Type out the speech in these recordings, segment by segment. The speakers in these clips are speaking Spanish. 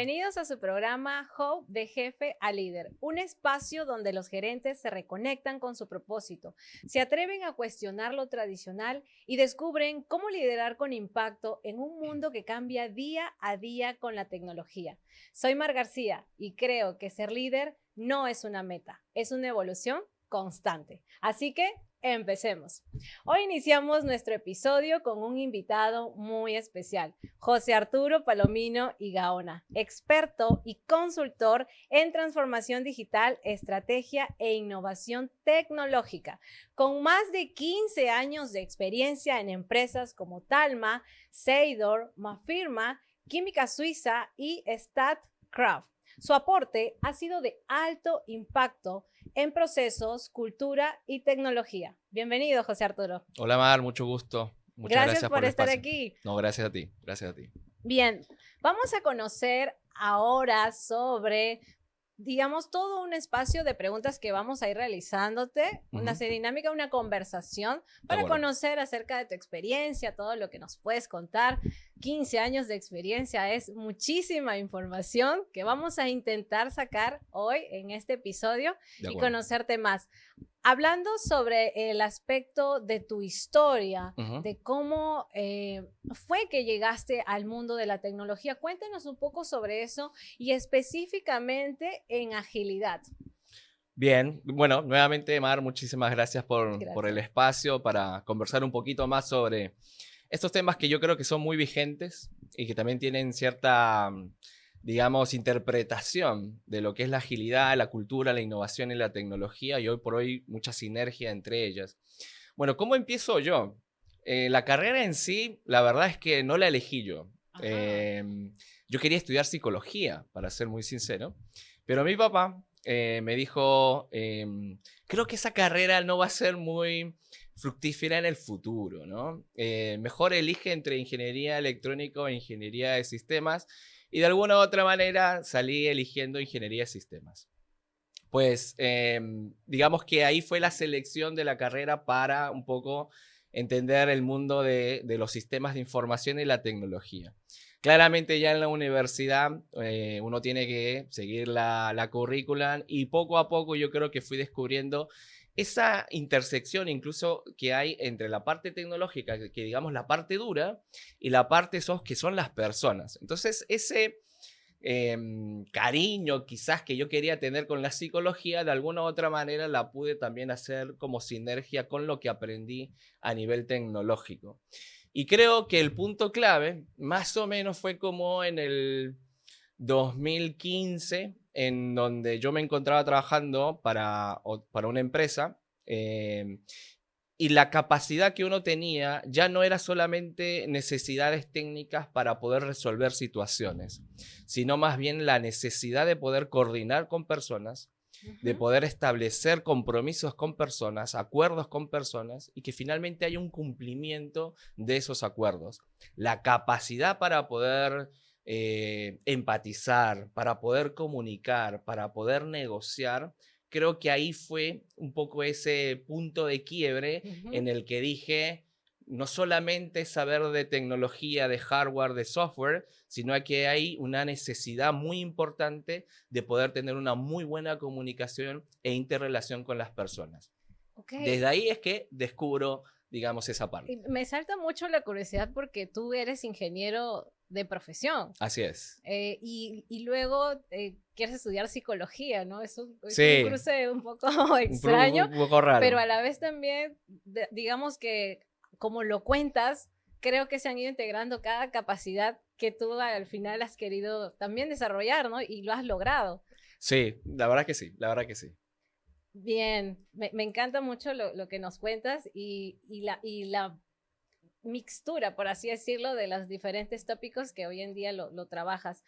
Bienvenidos a su programa Hope de Jefe a Líder, un espacio donde los gerentes se reconectan con su propósito, se atreven a cuestionar lo tradicional y descubren cómo liderar con impacto en un mundo que cambia día a día con la tecnología. Soy Mar García y creo que ser líder no es una meta, es una evolución constante. Así que empecemos. Hoy iniciamos nuestro episodio con un invitado muy especial, José Arturo Palomino y Gaona, experto y consultor en transformación digital, estrategia e innovación tecnológica, con más de 15 años de experiencia en empresas como Talma, Seidor, Mafirma, Química Suiza y StatCraft. Su aporte ha sido de alto impacto en procesos, cultura y tecnología. Bienvenido, José Arturo. Hola Mar, mucho gusto. Muchas Gracias gracias por por el estar espacio. aquí. No, gracias a ti, gracias a ti. Bien, vamos a conocer ahora sobre, digamos, todo un espacio de preguntas que vamos a ir realizándote, una dinámica, una conversación para conocer acerca de tu experiencia, todo lo que nos puedes contar. 15 años de experiencia es muchísima información que vamos a intentar sacar hoy en este episodio y conocerte más. Hablando sobre el aspecto de tu historia, de cómo fue que llegaste al mundo de la tecnología, cuéntanos un poco sobre eso y específicamente en agilidad. Bien, bueno, nuevamente Mar, muchísimas gracias por el espacio para conversar un poquito más sobre estos temas que yo creo que son muy vigentes y que también tienen cierta, digamos, interpretación de lo que es la agilidad, la cultura, la innovación y la tecnología, y hoy por hoy mucha sinergia entre ellas. Bueno, ¿cómo empiezo yo? La carrera en sí, la verdad es que no la elegí yo. Yo quería estudiar psicología, para ser muy sincero, pero mi papá me dijo, creo que esa carrera no va a ser muy fructífera en el futuro, ¿no? Mejor elige entre ingeniería electrónica o ingeniería de sistemas, y de alguna u otra manera salí eligiendo ingeniería de sistemas. Pues digamos que ahí fue la selección de la carrera para un poco entender el mundo de los sistemas de información y la tecnología. Claramente ya en la universidad uno tiene que seguir la currícula, y poco a poco yo creo que fui descubriendo esa intersección incluso que hay entre la parte tecnológica, que digamos la parte dura, y la parte soft, que son las personas. Entonces ese cariño quizás que yo quería tener con la psicología, de alguna u otra manera la pude también hacer como sinergia con lo que aprendí a nivel tecnológico. Y creo que el punto clave más o menos fue como en el 2015, en donde yo me encontraba trabajando para una empresa, y la capacidad que uno tenía ya no era solamente necesidades técnicas para poder resolver situaciones, sino más bien la necesidad de poder coordinar con personas, de poder establecer compromisos con personas, acuerdos con personas, y que finalmente haya un cumplimiento de esos acuerdos. La capacidad para poder empatizar, para poder comunicar, para poder negociar. Creo que ahí fue un poco ese punto de quiebre en el que dije, no solamente saber de tecnología, de hardware, de software, sino que hay una necesidad muy importante de poder tener una muy buena comunicación e interrelación con las personas. Desde ahí es que descubro, digamos, esa parte. Me salta mucho la curiosidad porque tú eres ingeniero de profesión. Así es. Y luego quieres estudiar psicología, ¿no? Es un cruce un poco extraño, un poco raro. Pero a la vez también, digamos que como lo cuentas, creo que se han ido integrando cada capacidad que tú al final has querido también desarrollar, ¿no? Y lo has logrado. Sí, la verdad que sí, la verdad que sí. Bien, me encanta mucho lo que nos cuentas y la mixtura, por así decirlo, de los diferentes tópicos que hoy en día lo trabajas.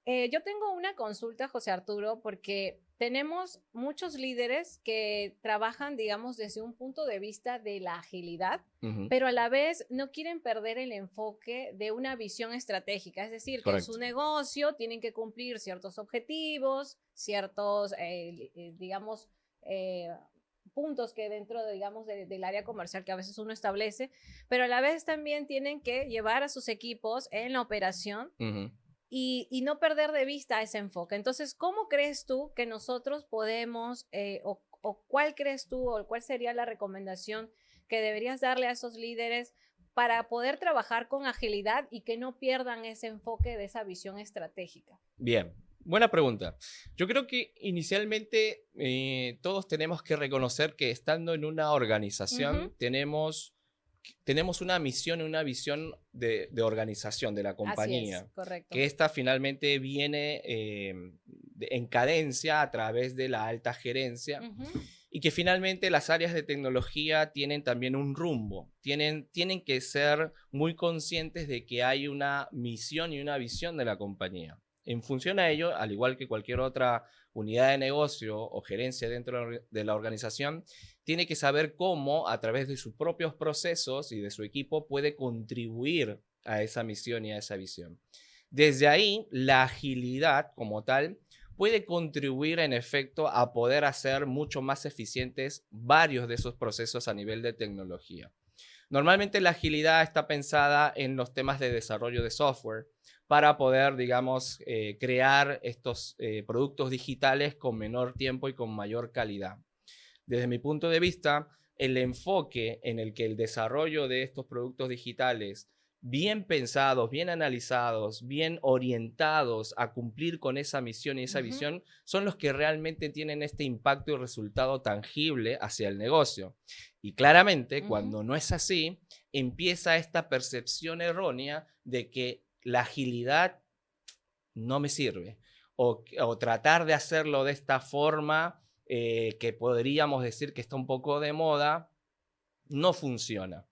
Yo tengo una consulta, José Arturo, porque tenemos muchos líderes que trabajan, digamos, desde un punto de vista de la agilidad, pero a la vez no quieren perder el enfoque de una visión estratégica. Es decir, que en su negocio tienen que cumplir ciertos objetivos, ciertos, digamos, puntos que dentro, digamos, del área comercial que a veces uno establece, pero a la vez también tienen que llevar a sus equipos en la operación y no perder de vista ese enfoque. Entonces, ¿cómo crees tú que nosotros podemos, o cuál crees tú, o cuál sería la recomendación que deberías darle a esos líderes para poder trabajar con agilidad y que no pierdan ese enfoque de esa visión estratégica? Bien, buena pregunta. Yo creo que inicialmente todos tenemos que reconocer que estando en una organización Ujú. tenemos una misión y una visión de organización de la Así es, compañía, correcto. que esta finalmente viene en cadencia a través de la alta gerencia Ujú, y que finalmente las áreas de tecnología tienen también un rumbo, tienen que ser muy conscientes de que hay una misión y una visión de la compañía. En función a ello, al igual que cualquier otra unidad de negocio o gerencia dentro de la organización, tiene que saber cómo, a través de sus propios procesos y de su equipo, puede contribuir a esa misión y a esa visión. Desde ahí, la agilidad como tal puede contribuir en efecto a poder hacer mucho más eficientes varios de esos procesos a nivel de tecnología. Normalmente la agilidad está pensada en los temas de desarrollo de software para poder, digamos, crear estos productos digitales con menor tiempo y con mayor calidad. Desde mi punto de vista, el enfoque en el que el desarrollo de estos productos digitales, bien pensados, bien analizados, bien orientados a cumplir con esa misión y esa ujú, visión, son los que realmente tienen este impacto y resultado tangible hacia el negocio. Y claramente, ujú. cuando no es así, empieza esta percepción errónea de que la agilidad no me sirve. O tratar de hacerlo de esta forma que podríamos decir que está un poco de moda, no funciona.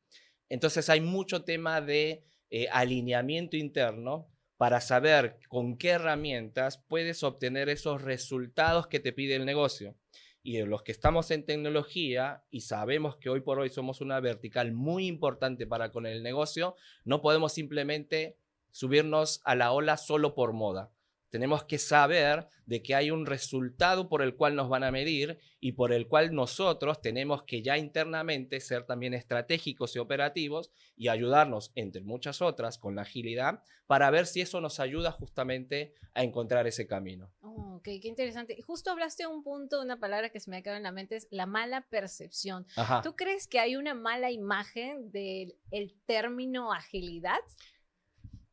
Entonces hay mucho tema de alineamiento interno para saber con qué herramientas puedes obtener esos resultados que te pide el negocio. Y en los que estamos en tecnología y sabemos que hoy por hoy somos una vertical muy importante para con el negocio, no podemos simplemente subirnos a la ola solo por moda. Tenemos que saber de que hay un resultado por el cual nos van a medir y por el cual nosotros tenemos que ya internamente ser también estratégicos y operativos y ayudarnos, entre muchas otras, con la agilidad para ver si eso nos ayuda justamente a encontrar ese camino. Oh, ok, qué interesante. Y justo hablaste de un punto, una palabra que se me ha quedado en la mente, es la mala percepción. ¿Tú Ajá. crees que hay una mala imagen del el término agilidad?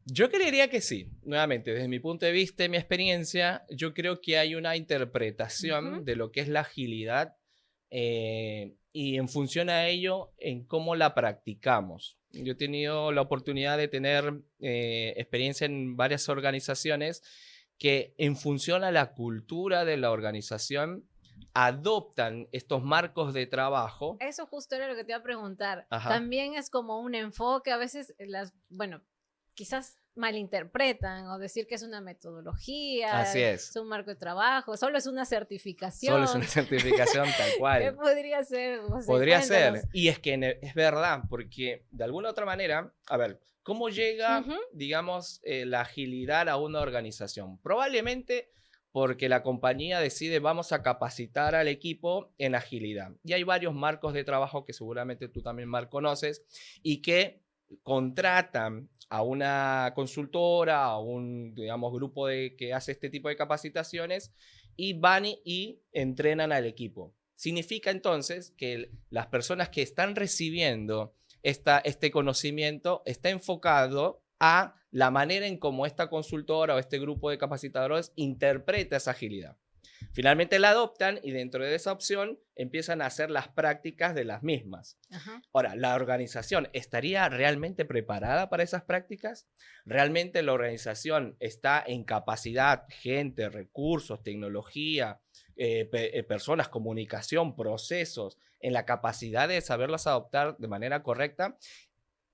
Yo creería que sí. Nuevamente, desde mi punto de vista y mi experiencia, yo creo que hay una interpretación Ujú, de lo que es la agilidad y en función a ello, en cómo la practicamos. Yo he tenido la oportunidad de tener experiencia en varias organizaciones que en función a la cultura de la organización adoptan estos marcos de trabajo. eso justo era lo que te iba a preguntar. Ajá, También es como un enfoque, a veces bueno, quizás malinterpretan o decir que es una metodología, así es es. un marco de trabajo, solo es una Solo es una certificación. certificación tal ¿Qué cual. podría ser? No sé, Podría cuéntanos. ser, y es que es verdad, porque de alguna otra manera, a ver, ¿cómo llega, Ujú, digamos, la agilidad a una organización? Probablemente porque la compañía decide vamos a capacitar al equipo en agilidad. Y hay varios marcos de trabajo que seguramente tú también, Mar, conoces y que contratan a una consultora, a un, digamos, grupo que hace este tipo de capacitaciones y van y entrenan al equipo. Significa entonces que las personas que están recibiendo este conocimiento está enfocado a la manera en cómo esta consultora o este grupo de capacitadores interpreta esa agilidad. Finalmente la adoptan y dentro de esa opción empiezan a hacer las prácticas de las mismas. ajá. Ahora, ¿la organización estaría realmente preparada para esas prácticas? ¿Realmente la organización está en capacidad, gente, recursos, tecnología, personas, comunicación, procesos, en la capacidad de saberlas adoptar de manera correcta?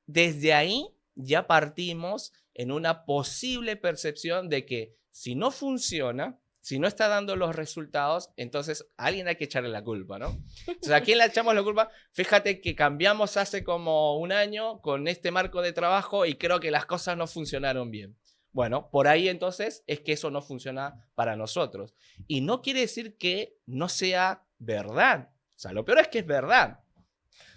Desde ahí ya partimos en una posible percepción de que si no funciona, si no está dando los resultados, entonces a alguien hay que echarle la culpa, ¿no? Entonces, ¿a quién le echamos la culpa? Fíjate que cambiamos hace como un año con este marco de trabajo y creo que las cosas no funcionaron bien. Bueno, por ahí entonces es que eso no funciona para nosotros. Y no quiere decir que no sea verdad. O sea, lo peor es que es verdad.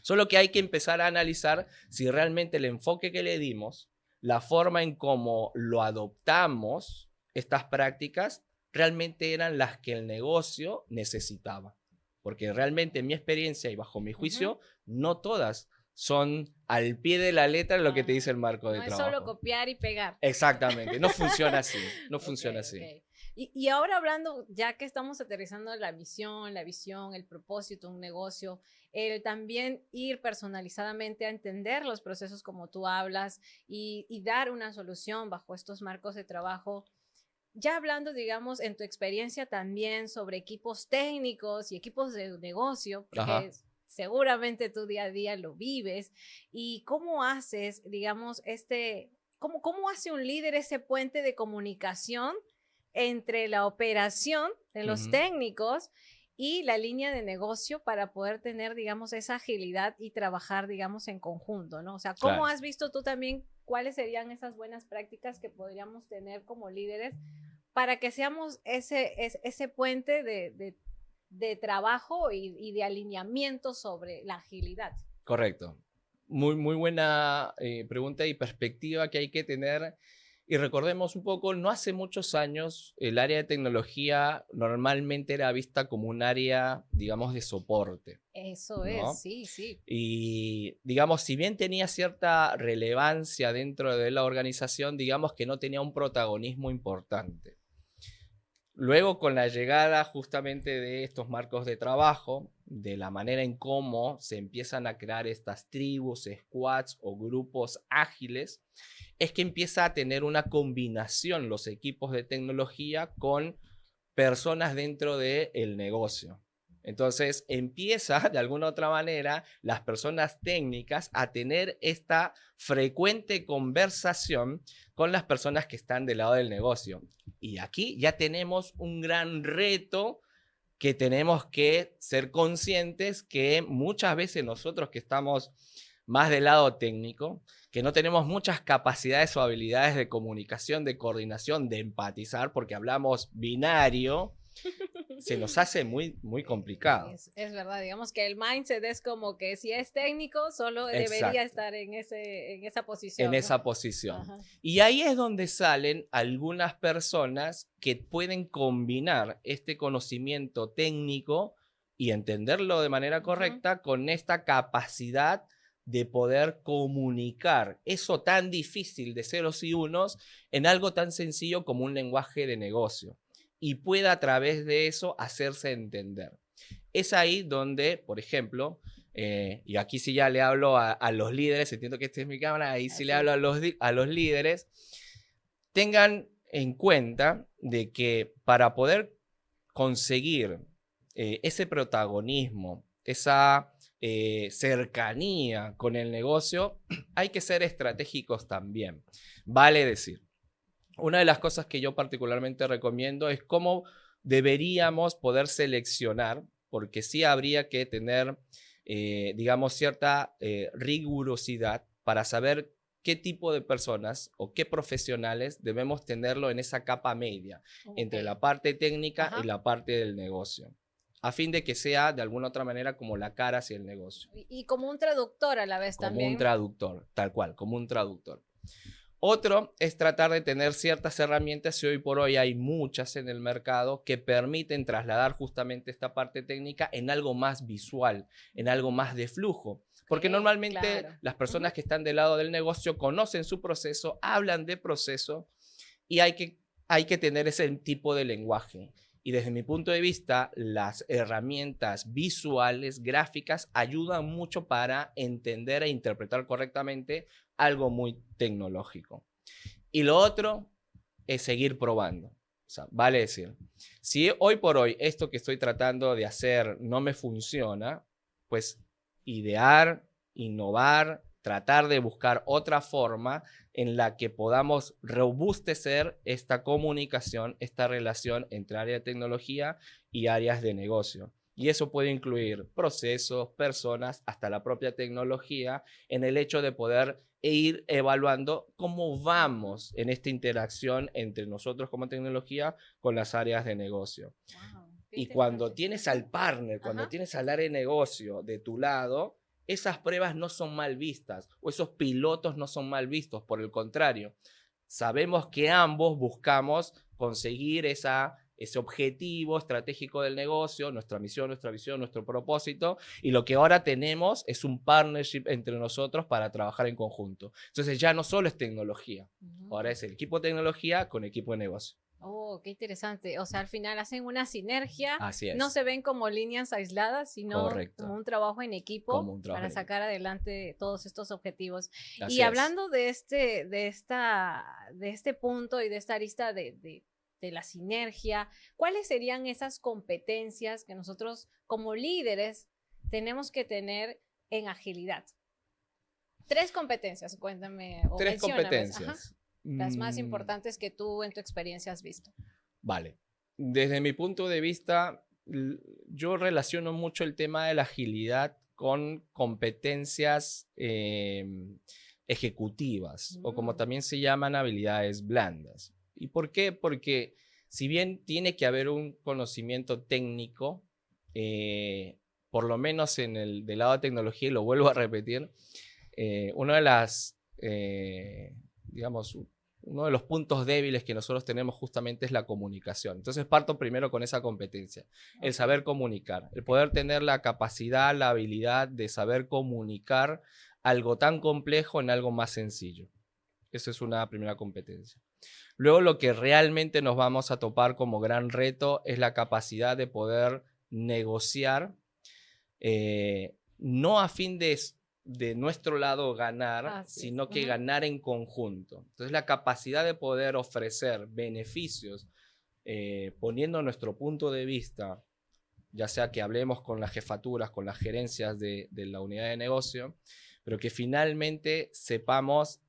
Solo que hay que empezar a analizar si realmente el enfoque que le dimos, la forma en cómo lo adoptamos, estas prácticas, realmente eran las que el negocio necesitaba. Porque realmente en mi experiencia y bajo mi juicio, no todas son al pie de la letra lo que te dice el marco de trabajo. No es solo copiar y pegar. Exactamente, no funciona así, no funciona así. Okay. Y ahora hablando, ya que estamos aterrizando la visión, el propósito, un negocio, el también ir personalizadamente a entender los procesos como tú hablas y dar una solución bajo estos marcos de trabajo. Ya hablando, digamos, en tu experiencia también sobre equipos técnicos y equipos de negocio, porque seguramente tu día a día lo vives, y cómo haces, digamos, cómo hace un líder ese puente de comunicación entre la operación de los técnicos y la línea de negocio para poder tener, digamos, esa agilidad y trabajar, digamos, en conjunto, ¿no? O sea, ¿cómo has visto tú también cuáles serían esas buenas prácticas que podríamos tener como líderes para que seamos ese puente de trabajo y de alineamiento sobre la agilidad? Correcto. Muy buena pregunta y perspectiva que hay que tener. Y recordemos un poco, no hace muchos años el área de tecnología normalmente era vista como un área, digamos, de soporte. Eso ¿no? es, sí, sí. Y, digamos, si bien tenía cierta relevancia dentro de la organización, digamos que no tenía un protagonismo importante. Luego, con la llegada justamente de estos marcos de trabajo, de la manera en cómo se empiezan a crear estas tribus, squads o grupos ágiles, es que empieza a tener una combinación los equipos de tecnología con personas dentro del negocio. Entonces empieza de alguna otra manera las personas técnicas a tener esta frecuente conversación con las personas que están del lado del negocio. Y aquí ya tenemos un gran reto que tenemos que ser conscientes que muchas veces nosotros que estamos más del lado técnico, que no tenemos muchas capacidades o habilidades de comunicación, de coordinación, de empatizar, porque hablamos binario, se nos hace muy complicado. Es verdad, digamos que el mindset es como que si es técnico, solo debería estar en esa posición. En esa posición. Ajá. Y ahí es donde salen algunas personas que pueden combinar este conocimiento técnico y entenderlo de manera correcta con esta capacidad de poder comunicar eso tan difícil de ceros y unos en algo tan sencillo como un lenguaje de negocio y pueda a través de eso hacerse entender. Es ahí donde, por ejemplo, y aquí sí ya le hablo a los líderes, entiendo que esta es mi cámara, ahí sí le hablo a los líderes, tengan en cuenta de que para poder conseguir ese protagonismo, esa cercanía con el negocio, hay que ser estratégicos también. Vale decir, una de las cosas que yo particularmente recomiendo es cómo deberíamos poder seleccionar, porque sí habría que tener, digamos, cierta rigurosidad para saber qué tipo de personas o qué profesionales debemos tenerlo en esa capa media, entre la parte técnica y la parte del negocio, a fin de que sea de alguna otra manera como la cara hacia el negocio. Y como un traductor a la vez como también. Como un traductor, tal cual, como un traductor. Otro es tratar de tener ciertas herramientas, y hoy por hoy hay muchas en el mercado que permiten trasladar justamente esta parte técnica en algo más visual, en algo más de flujo. Porque normalmente las personas que están del lado del negocio conocen su proceso, hablan de proceso y hay que tener ese tipo de lenguaje. Y desde mi punto de vista, las herramientas visuales, gráficas, ayudan mucho para entender e interpretar correctamente algo muy tecnológico. Y lo otro es seguir probando. O sea, vale decir, si hoy por hoy esto que estoy tratando de hacer no me funciona, pues idear, innovar, tratar de buscar otra forma en la que podamos robustecer esta comunicación, esta relación entre área de tecnología y áreas de negocio. Y eso puede incluir procesos, personas, hasta la propia tecnología, en el hecho de poder ir evaluando cómo vamos en esta interacción entre nosotros como tecnología con las áreas de negocio. Wow, y cuando tienes al partner, cuando tienes al área de negocio de tu lado, esas pruebas no son mal vistas o esos pilotos no son mal vistos. Por el contrario, sabemos que ambos buscamos conseguir ese objetivo estratégico del negocio, nuestra misión, nuestra visión, nuestro propósito, y lo que ahora tenemos es un partnership entre nosotros para trabajar en conjunto. Entonces ya no solo es tecnología, ahora es el equipo de tecnología con equipo de negocio. Oh, qué interesante. O sea, al final hacen una sinergia. Así es. No se ven como líneas aisladas, sino como un trabajo en equipo para sacar adelante todos estos objetivos. Así y hablando de este punto y de esta arista de la sinergia, ¿cuáles serían esas competencias que nosotros como líderes tenemos que tener en agilidad? 3 competencias, cuéntame. O 3 competencias. Ajá. Las más importantes que tú en tu experiencia has visto. Vale. Desde mi punto de vista, yo relaciono mucho el tema de la agilidad con competencias ejecutivas o como también se llaman habilidades blandas. ¿Y por qué? Porque si bien tiene que haber un conocimiento técnico, por lo menos del lado de tecnología, y lo vuelvo a repetir, una de las... digamos, uno de los puntos débiles que nosotros tenemos justamente es la comunicación. Entonces parto primero con esa competencia, el saber comunicar, el poder tener la capacidad, la habilidad de saber comunicar algo tan complejo en algo más sencillo. Esa es una primera competencia. Luego lo que realmente nos vamos a topar como gran reto es la capacidad de poder negociar, no a fin de nuestro lado ganar, sino que ganar en conjunto. Entonces la capacidad de poder ofrecer beneficios poniendo nuestro punto de vista, ya sea que hablemos con las jefaturas, con las gerencias de la unidad de negocio, pero que finalmente sepamos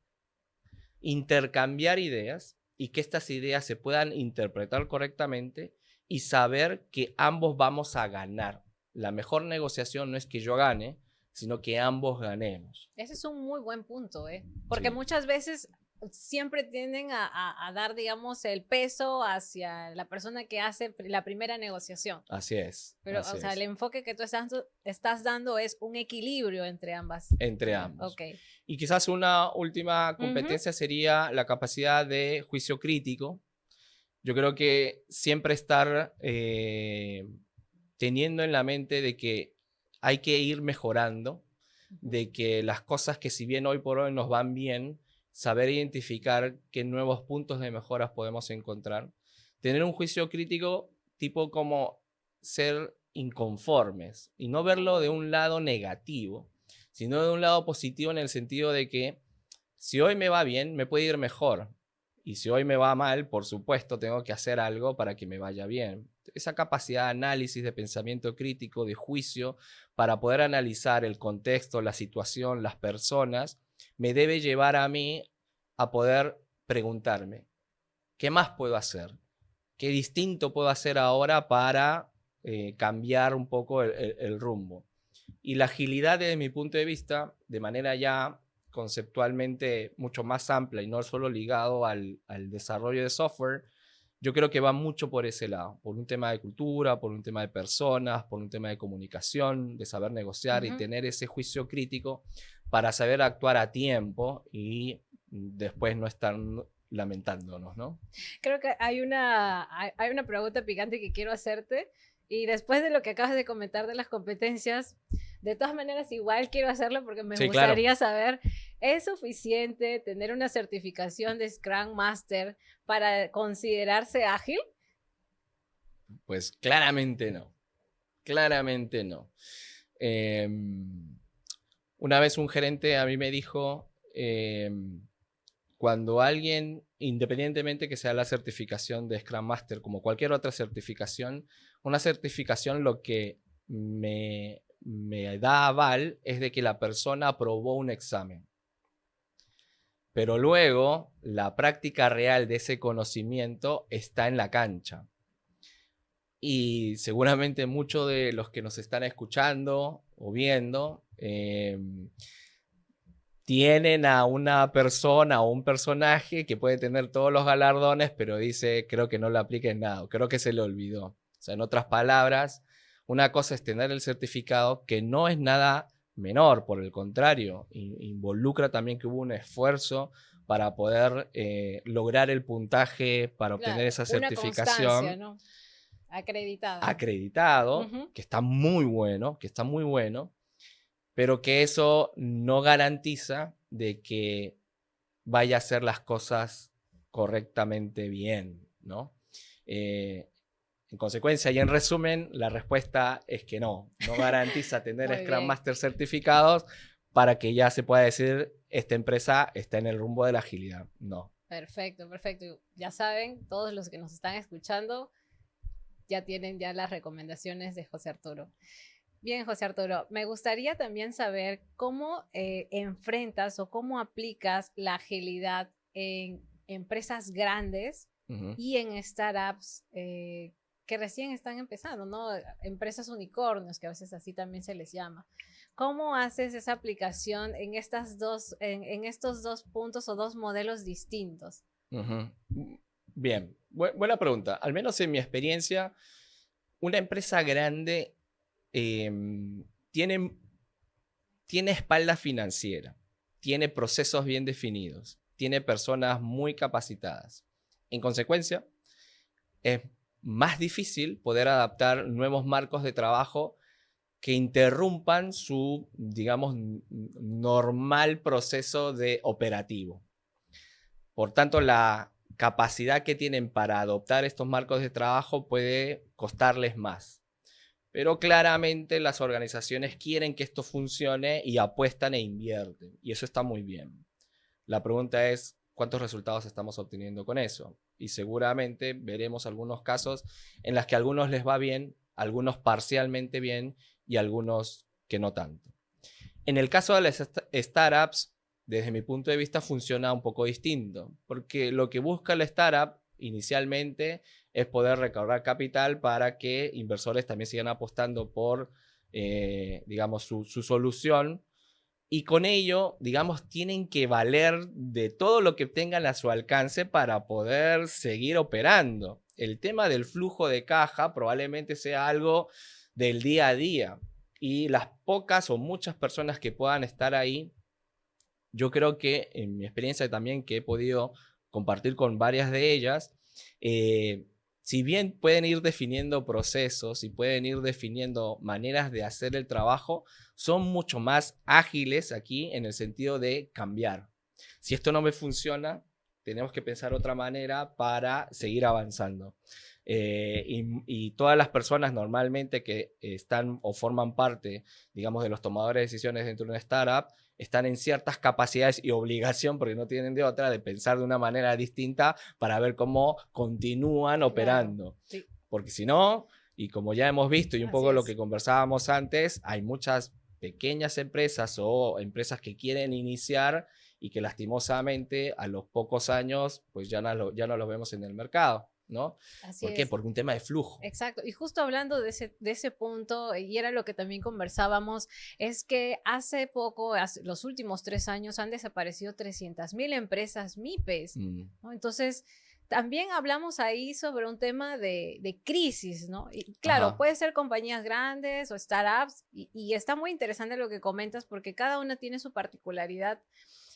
intercambiar ideas y que estas ideas se puedan interpretar correctamente y saber que ambos vamos a ganar. La mejor negociación no es que yo gane, sino que ambos ganemos. Ese es un muy buen punto, porque muchas veces siempre tienden a dar, digamos, el peso hacia la persona que hace la primera negociación. Así es. Pero, o sea, el enfoque que tú estás dando es un equilibrio entre ambas. Entre ambos. Okay. Y quizás una última competencia sería la capacidad de juicio crítico. Yo creo que siempre estar teniendo en la mente de que hay que ir mejorando, de que las cosas que si bien hoy por hoy nos van bien, saber identificar qué nuevos puntos de mejoras podemos encontrar. Tener un juicio crítico tipo como ser inconformes y no verlo de un lado negativo, sino de un lado positivo en el sentido de que si hoy me va bien, me puede ir mejor. Y si hoy me va mal, por supuesto, tengo que hacer algo para que me vaya bien. Esa capacidad de análisis, de pensamiento crítico, de juicio, para poder analizar el contexto, la situación, las personas, me debe llevar a mí a poder preguntarme, ¿qué más puedo hacer? ¿Qué distinto puedo hacer ahora para cambiar un poco el rumbo? Y la agilidad, desde mi punto de vista, de manera ya conceptualmente mucho más amplia y no solo ligado al desarrollo de software, yo creo que va mucho por ese lado, por un tema de cultura, por un tema de personas, por un tema de comunicación, de saber negociar y tener ese juicio crítico para saber actuar a tiempo y después no estar lamentándonos, ¿no? Creo que hay una pregunta picante que quiero hacerte y después de lo que acabas de comentar de las competencias, de todas maneras igual quiero hacerlo porque me gustaría saber, ¿es suficiente tener una certificación de Scrum Master para considerarse ágil? Pues claramente no, claramente no. Una vez un gerente a mí me dijo, cuando alguien, independientemente que sea la certificación de Scrum Master, como cualquier otra certificación, una certificación lo que me da aval es de que la persona aprobó un examen. Pero luego, la práctica real de ese conocimiento está en la cancha. Y seguramente muchos de los que nos están escuchando o viendo tienen a una persona o un personaje que puede tener todos los galardones, pero dice, creo que no lo aplica en nada, creo que se le olvidó. O sea, en otras palabras, una cosa es tener el certificado, que no es nada menor, por el contrario, involucra también que hubo un esfuerzo para poder lograr el puntaje, para obtener Claro, esa una constancia, certificación ¿no? Acreditada. acreditado, Ujú. que está muy bueno, pero que eso no garantiza de que vaya a hacer las cosas correctamente bien, ¿no? Eh, en consecuencia y en resumen, la respuesta es que no garantiza tener Muy Scrum bien. Master certificados para que ya se pueda decir, esta empresa está en el rumbo de la agilidad. No. Perfecto, perfecto. Ya saben, todos los que nos están escuchando ya tienen ya las recomendaciones de José Arturo. Bien, José Arturo, me gustaría también saber cómo enfrentas o cómo aplicas la agilidad en empresas grandes Ujú. y en startups que recién están empezando, ¿no? Empresas unicornios, que a veces así también se les llama. ¿Cómo haces esa aplicación en, en estos dos puntos o dos modelos distintos? Ujú. Bien, buena pregunta. Al menos en mi experiencia, una empresa grande tiene, tiene espalda financiera, tiene procesos bien definidos, tiene personas muy capacitadas. En consecuencia, es más difícil poder adaptar nuevos marcos de trabajo que interrumpan su, digamos, normal proceso de operativo. Por tanto, la capacidad que tienen para adoptar estos marcos de trabajo puede costarles más. Pero claramente las organizaciones quieren que esto funcione y apuestan e invierten. Y eso está muy bien. La pregunta es, ¿cuántos resultados estamos obteniendo con eso? Y seguramente veremos algunos casos en los que a algunos les va bien, algunos parcialmente bien y algunos que no tanto. En el caso de las startups, desde mi punto de vista, funciona un poco distinto, porque lo que busca la startup inicialmente es poder recaudar capital para que inversores también sigan apostando por, digamos, su solución. Y con ello, digamos, tienen que valer de todo lo que tengan a su alcance para poder seguir operando. El tema del flujo de caja probablemente sea algo del día a día. Y las pocas o muchas personas que puedan estar ahí, yo creo que en mi experiencia también que he podido compartir con varias de ellas, eh, si bien pueden ir definiendo procesos y pueden ir definiendo maneras de hacer el trabajo, son mucho más ágiles aquí en el sentido de cambiar. Si esto no me funciona, tenemos que pensar otra manera para seguir avanzando. Y todas las personas normalmente que están o forman parte, digamos, de los tomadores de decisiones dentro de una startup, están en ciertas capacidades y obligación, porque no tienen de otra, de pensar de una manera distinta para ver cómo continúan Claro, operando. sí, Porque si no, y como ya hemos visto y un así poco lo que es. conversábamos antes, hay muchas pequeñas empresas o empresas que quieren iniciar y que lastimosamente a los pocos años pues ya no los vemos en el mercado, ¿no? Así ¿Por qué? es. Porque un tema de flujo. Exacto. Y justo hablando de ese punto, y era lo que también conversábamos, es que hace poco, los últimos 3 años, han desaparecido 300.000 empresas MIPES, Mm. ¿no? Entonces, también hablamos ahí sobre un tema de crisis, ¿no? Y claro, Ajá. puede ser compañías grandes o startups, y está muy interesante lo que comentas porque cada una tiene su particularidad.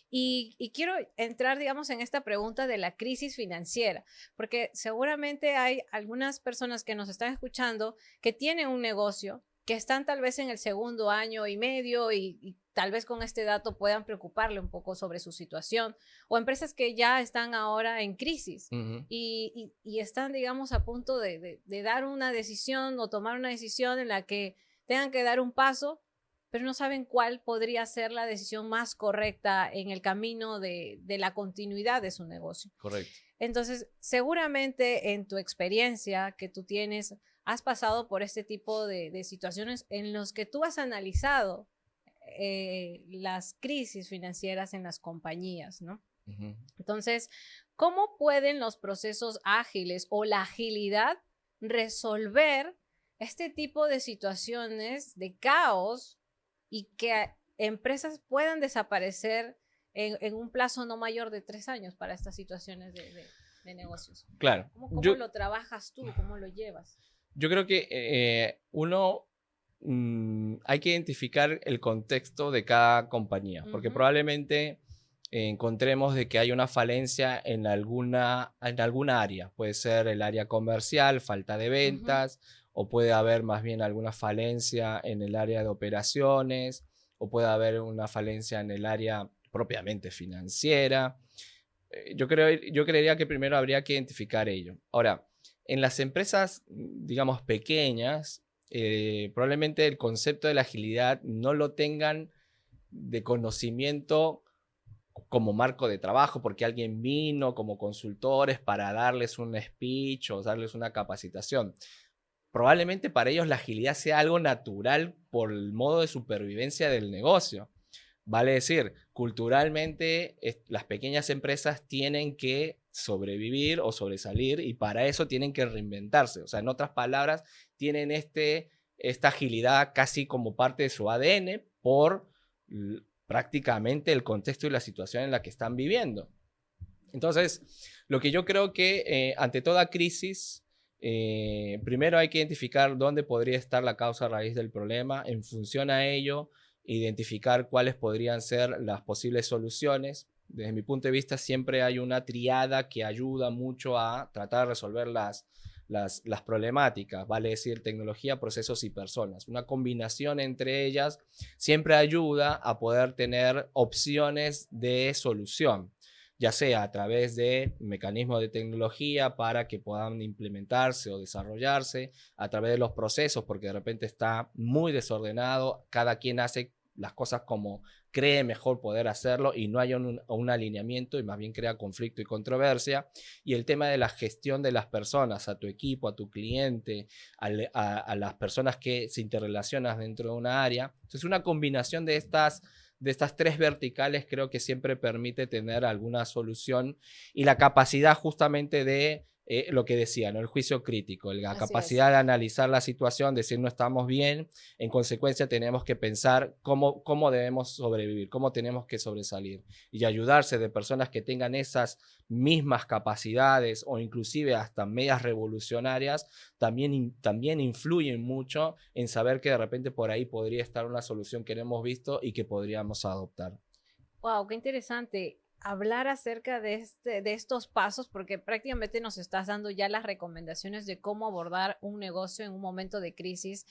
Y quiero entrar, digamos, en esta pregunta de la crisis financiera, porque seguramente hay algunas personas que nos están escuchando que tienen un negocio, que están tal vez en el segundo año y medio y tal vez con este dato puedan preocuparle un poco sobre su situación, o empresas que ya están ahora en crisis Ujú. y están, digamos, a punto de dar una decisión o tomar una decisión en la que tengan que dar un paso, pero no saben cuál podría ser la decisión más correcta en el camino de la continuidad de su negocio. Correcto. Entonces, seguramente en tu experiencia que tú tienes, has pasado por este tipo de situaciones en los que tú has analizado las crisis financieras en las compañías, ¿no? Ujú. Entonces, ¿cómo pueden los procesos ágiles o la agilidad resolver este tipo de situaciones de caos y que empresas puedan desaparecer en un plazo no mayor de 3 años para estas situaciones de negocios? Claro. ¿Cómo lo trabajas tú? ¿Cómo lo llevas? Yo creo que uno hay que identificar el contexto de cada compañía, porque probablemente encontremos de que hay una falencia en alguna área. Puede ser el área comercial, falta de ventas, o puede haber más bien alguna falencia en el área de operaciones, o puede haber una falencia en el área propiamente financiera. Yo creería que primero habría que identificar ello. Ahora, en las empresas, digamos, pequeñas, probablemente el concepto de la agilidad no lo tengan de conocimiento como marco de trabajo, porque alguien vino como consultores para darles un speech o darles una capacitación. Probablemente para ellos la agilidad sea algo natural por el modo de supervivencia del negocio. Vale decir, culturalmente las pequeñas empresas tienen que sobrevivir o sobresalir y para eso tienen que reinventarse. O sea, en otras palabras, tienen esta agilidad casi como parte de su ADN por prácticamente el contexto y la situación en la que están viviendo. Entonces, lo que yo creo que ante toda crisis, primero hay que identificar dónde podría estar la causa raíz del problema. En función a ello, identificar cuáles podrían ser las posibles soluciones. Desde mi punto de vista, siempre hay una triada que ayuda mucho a tratar de resolver las problemáticas, vale decir, tecnología, procesos y personas. Una combinación entre ellas siempre ayuda a poder tener opciones de solución, ya sea a través de mecanismos de tecnología para que puedan implementarse o desarrollarse, a través de los procesos, porque de repente está muy desordenado, cada quien hace las cosas como cree mejor poder hacerlo y no hay un alineamiento y más bien crea conflicto y controversia. Y el tema de la gestión de las personas, a tu equipo, a tu cliente, a las personas que se interrelacionan dentro de una área. Entonces, una combinación de estas tres verticales creo que siempre permite tener alguna solución y la capacidad justamente de lo que decía, ¿no? El juicio crítico, la capacidad de analizar la situación, decir no estamos bien, en consecuencia tenemos que pensar cómo debemos sobrevivir, cómo tenemos que sobresalir y ayudarse de personas que tengan esas mismas capacidades o inclusive hasta medias revolucionarias, también influyen mucho en saber que de repente por ahí podría estar una solución que no hemos visto y que podríamos adoptar. Wow, qué interesante hablar acerca de estos pasos, porque prácticamente nos estás dando ya las recomendaciones de cómo abordar un negocio en un momento de crisis.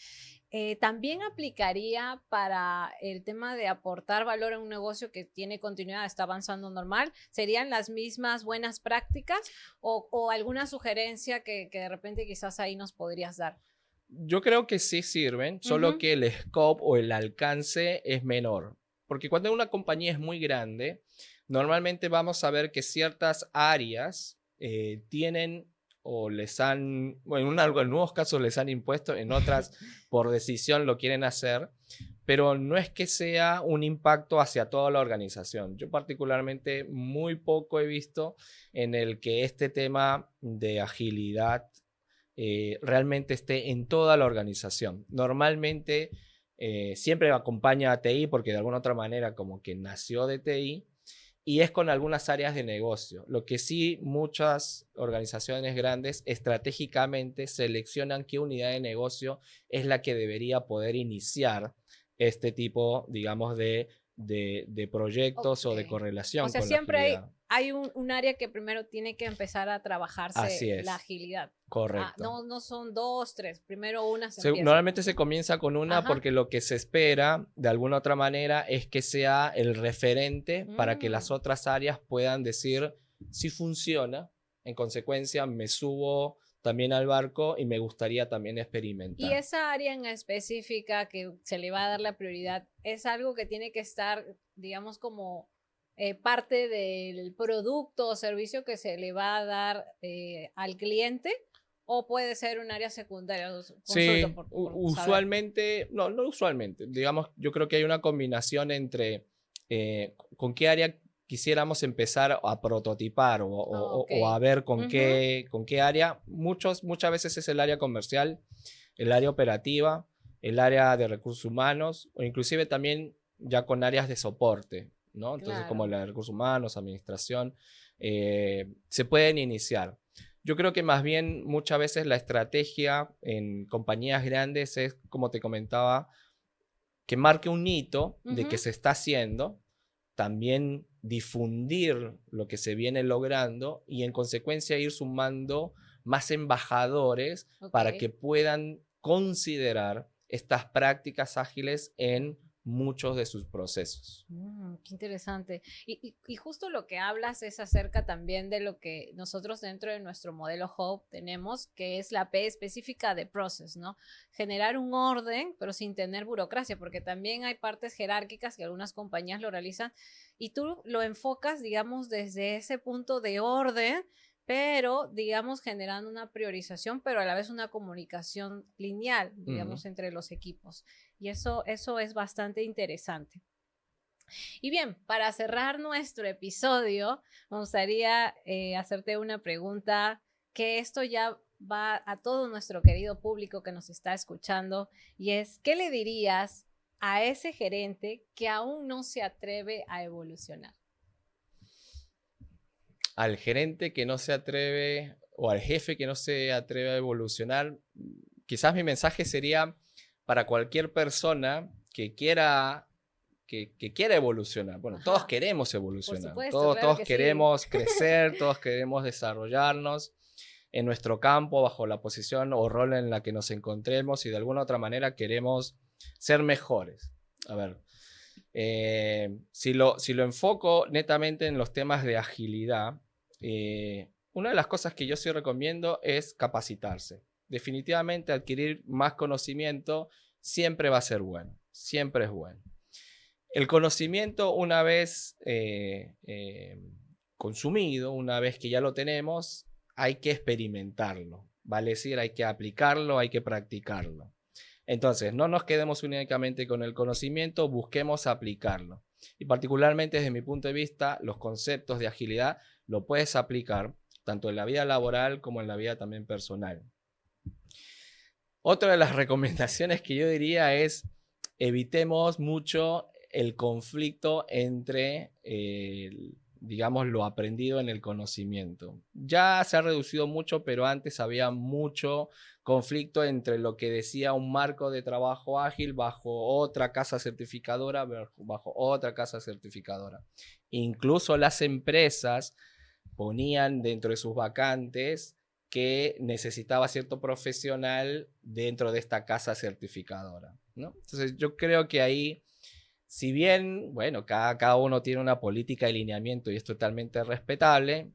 También aplicaría para el tema de aportar valor a un negocio que tiene continuidad, está avanzando normal. ¿Serían las mismas buenas prácticas o alguna sugerencia que de repente quizás ahí nos podrías dar? Yo creo que sí sirven, solo que el scope o el alcance es menor. Porque cuando una compañía es muy grande, normalmente vamos a ver que ciertas áreas tienen o les han, bueno, en algunos casos les han impuesto, en otras por decisión lo quieren hacer, pero no es que sea un impacto hacia toda la organización. Yo particularmente muy poco he visto en el que este tema de agilidad realmente esté en toda la organización. Normalmente siempre acompaña a TI porque de alguna otra manera como que nació de TI y es con algunas áreas de negocio. Lo que sí muchas organizaciones grandes estratégicamente seleccionan qué unidad de negocio es la que debería poder iniciar este tipo, digamos, de proyectos o de correlación O sea, con la siempre agilidad. hay un área que primero tiene que empezar a Así trabajarse la es, agilidad. correcto. No son dos, tres, primero una se empieza. Normalmente se comienza con una Ajá. porque lo que se espera de alguna otra manera es que sea el referente para que las otras áreas puedan decir si funciona. En consecuencia, me subo también al barco y me gustaría también Y experimentar. esa área en específica que se le va a dar la prioridad, ¿es algo que tiene que estar, digamos, como parte del producto o servicio que se le va a dar al cliente? ¿O puede ser un área secundaria? Consulta Sí, por saber. usualmente, no usualmente, digamos, yo creo que hay una combinación entre con qué área quisiéramos empezar a prototipar Ok. o a ver con Ujú. qué área. Muchas veces es el área comercial, el área operativa, el área de recursos humanos o inclusive también ya con áreas de soporte, ¿no? Entonces como Claro. la de recursos humanos, administración, se pueden iniciar. Yo creo que más bien muchas veces la estrategia en compañías grandes es, como te comentaba, que marque un hito de que se está haciendo, también difundir lo que se viene logrando y en consecuencia ir sumando más embajadores para que puedan considerar estas prácticas ágiles en muchos de sus procesos. Qué interesante. Y justo lo que hablas es acerca también de lo que nosotros dentro de nuestro modelo Hope tenemos, que es la P específica de process, ¿no? Generar un orden, pero sin tener burocracia, porque también hay partes jerárquicas que algunas compañías lo realizan y tú lo enfocas, digamos, desde ese punto de orden, pero, digamos, generando una priorización, pero a la vez una comunicación lineal, digamos, entre los equipos. Y eso es bastante interesante. Y bien, para cerrar nuestro episodio, me gustaría hacerte una pregunta que esto ya va a todo nuestro querido público que nos está escuchando, y es, ¿qué le dirías a ese gerente que aún no se atreve a evolucionar? Al gerente que no se atreve o al jefe que no se atreve a evolucionar, quizás mi mensaje sería para cualquier persona que quiera evolucionar. Bueno, todos queremos evolucionar, por supuesto, claro todos queremos crecer, todos queremos desarrollarnos en nuestro campo, bajo la posición o rol en la que nos encontremos y de alguna otra manera queremos ser mejores. A ver, si lo enfoco netamente en los temas de agilidad, una de las cosas que yo sí recomiendo es capacitarse. Definitivamente adquirir más conocimiento siempre va a ser bueno, siempre es bueno. El conocimiento, una vez consumido, una vez que ya lo tenemos, hay que experimentarlo, vale decir, hay que aplicarlo, hay que practicarlo. Entonces, no nos quedemos únicamente con el conocimiento, busquemos aplicarlo. Y particularmente desde mi punto de vista, los conceptos de agilidad lo puedes aplicar tanto en la vida laboral como en la vida también personal. Otra de las recomendaciones que yo diría es evitemos mucho el conflicto entre, digamos, lo aprendido en el conocimiento. Ya se ha reducido mucho, pero antes había mucho conflicto entre lo que decía un marco de trabajo ágil bajo otra casa certificadora, bajo otra casa certificadora. Incluso las empresas ponían dentro de sus vacantes que necesitaba cierto profesional dentro de esta casa certificadora, ¿no? Entonces yo creo que ahí, si bien, bueno, cada uno tiene una política de lineamiento y es totalmente respetable,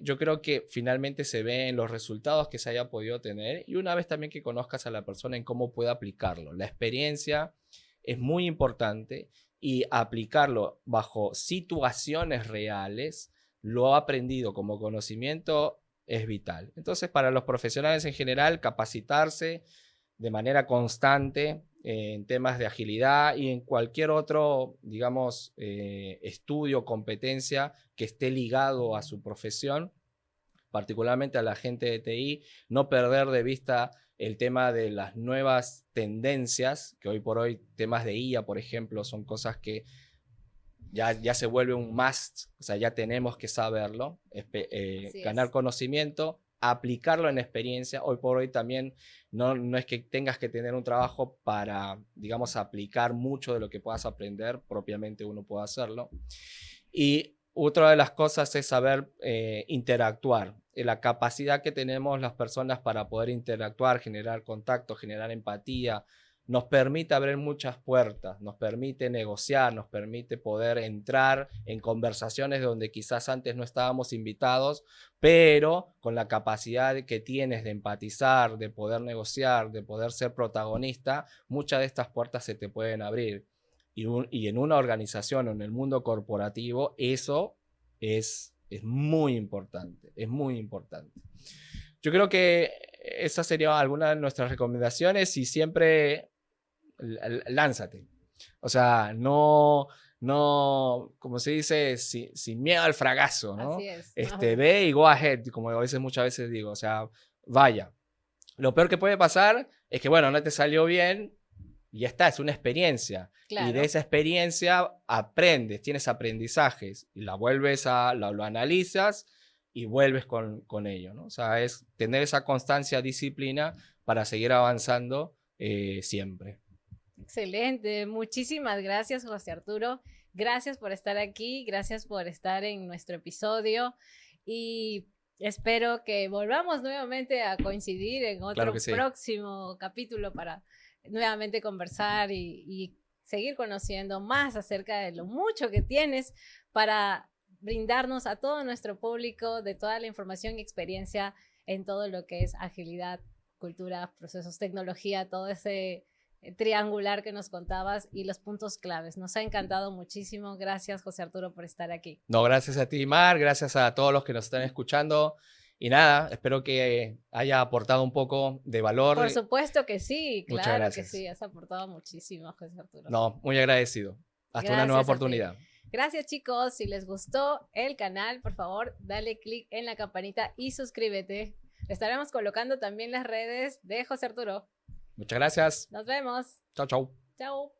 yo creo que finalmente se ve en los resultados que se haya podido tener y una vez también que conozcas a la persona en cómo puede aplicarlo. La experiencia es muy importante y aplicarlo bajo situaciones reales, lo aprendido como conocimiento es vital. Entonces, para los profesionales en general, capacitarse de manera constante en temas de agilidad y en cualquier otro, digamos, estudio o competencia que esté ligado a su profesión, particularmente a la gente de TI, no perder de vista el tema de las nuevas tendencias, que hoy por hoy temas de IA, por ejemplo, son cosas que ya se vuelve un must, o sea, ya tenemos que saberlo, ganar conocimiento, aplicarlo en experiencia. Hoy por hoy también no es que tengas que tener un trabajo para, digamos, aplicar mucho de lo que puedas aprender, propiamente uno puede hacerlo. Y otra de las cosas es saber interactuar, la capacidad que tenemos las personas para poder interactuar, generar contacto, generar empatía, nos permite abrir muchas puertas, nos permite negociar, nos permite poder entrar en conversaciones donde quizás antes no estábamos invitados, pero con la capacidad que tienes de empatizar, de poder negociar, de poder ser protagonista, muchas de estas puertas se te pueden abrir. Y en una organización o en el mundo corporativo, eso es muy importante, es muy importante. Yo creo que esa sería alguna de nuestras recomendaciones y siempre lánzate. O sea, no, como se dice, sin miedo al fracaso, ¿no? Así es. Ve y go ahead, como muchas veces digo, o sea, vaya. Lo peor que puede pasar es que, bueno, no te salió bien y ya está, es una experiencia. Claro. Y de esa experiencia aprendes, tienes aprendizajes y la vuelves lo analizas y vuelves con ello, ¿no? O sea, es tener esa constancia, disciplina para seguir avanzando siempre. Excelente, muchísimas gracias, José Arturo. Gracias por estar aquí, gracias por estar en nuestro episodio y espero que volvamos nuevamente a coincidir en otro Claro que sí. próximo capítulo para nuevamente conversar y seguir conociendo más acerca de lo mucho que tienes para brindarnos a todo nuestro público de toda la información y experiencia en todo lo que es agilidad, cultura, procesos, tecnología, todo ese triangular que nos contabas y los puntos claves. Nos ha encantado muchísimo. Gracias, José Arturo, por estar aquí. No, gracias a ti, Mar, gracias a todos los que nos están escuchando. Y nada, espero que haya aportado un poco de valor. Por supuesto que sí, Muchas claro gracias. que sí, has aportado muchísimo, José Arturo. No, muy agradecido. Hasta una nueva oportunidad. Gracias, chicos. Si les gustó el canal, por favor, dale click en la campanita y suscríbete. Estaremos colocando también las redes de José Arturo. Muchas gracias. Nos vemos. Chao, chao. Chao.